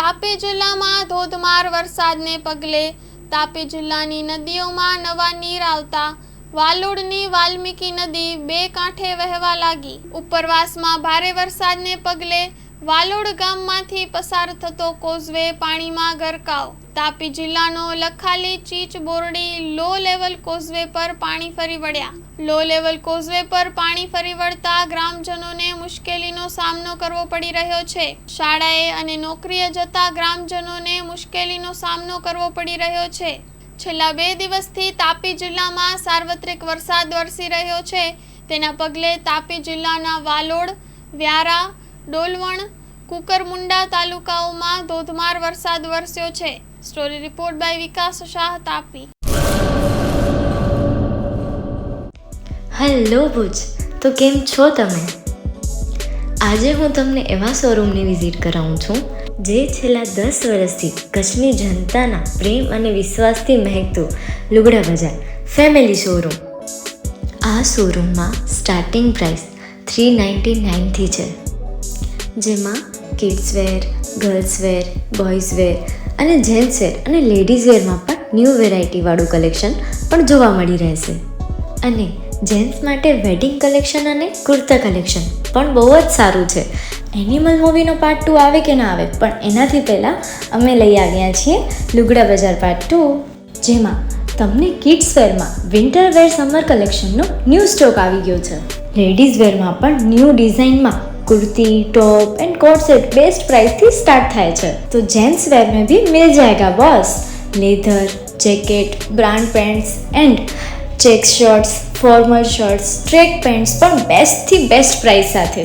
તાપી જિલ્લામાં ધોધમાર વરસાદને પગલે તાપી જિલ્લાની નદીઓમાં નવા નીર આવતા વાલોડની વાલ્મીકી નદી બે કાંઠે વહેવા લાગી। ઉપરવાસમાં ભારે વરસાદને પગલે વાલોડ ગામમાંથી પસાર થતો કોઝવે પાણીમાં ગરકાવ। તાપી જિલ્લાનો લખાલી ચીચ બોરડી લો લેવલ કોઝવે પર પાણી ફરી વળ્યા। લો લેવલ કોઝવે પર પાણી ફરી વળતા ગ્રામજનોને મુશ્કેલીનો સામનો કરવો પડી રહ્યો છે। શાળાએ અને નોકરીએ જતા ગ્રામજનોને મુશ્કેલીનો સામનો કરવો પડી રહ્યો છે। છેલ્લા 2 દિવસથી તાપી જિલ્લામાં સાર્વત્રિક વરસાદ વરસી રહ્યો છે। તેના પગલે તાપી જિલ્લાના વાલોડ, વ્યારા, ડોલવણ, કુકરમુંડા તાલુકાઓમાં ધોધમાર વરસાદ વરસ્યો છે। Story report by Vikas Shah, Tapi. Hello Bhuj, તો કેમ છો તમે? આજે હું તમને એવા શોરૂમની વિઝિટ કરાવું છું જે છેલ્લા 10 વર્ષથી કચ્છની જનતાના પ્રેમ અને વિશ્વાસથી મહેકતું લુગડા બજાર ફેમિલી શોરૂમ। આ શોરૂમમાં સ્ટાર્ટિંગ પ્રાઇસ 399થી છે, જેમાં kids wear, girls wear, boys wear અને જેન્ટ્સ વેર અને લેડીઝ વેરમાં પણ ન્યૂ વેરાયટીવાળું કલેક્શન પણ જોવા મળી રહેશે। અને જેન્ટ્સ માટે વેડિંગ કલેક્શન અને કુર્તા કલેક્શન પણ બહુ જ સારું છે। એનિમલ મૂવીનો પાર્ટ 2 આવે કે ના આવે, પણ એનાથી પહેલાં અમે લઈ આવ્યા છીએ લુગડા બજાર પાર્ટ 2, જેમાં તમને કિડ્સ વેરમાં વિન્ટર વેર સમર કલેક્શનનો ન્યૂ સ્ટોક આવી ગયો છે। લેડીઝ વેરમાં પણ ન્યૂ ડિઝાઇનમાં kurti, top and coat set best price थी स्टार्ट थाय छे। तो जेंट्स वेर में भी मिल जाएगा boss. Leather, jacket, brand pants and check shirts, formal shirts, track pants पर बेस्ट थी बेस्ट प्राइस साथे।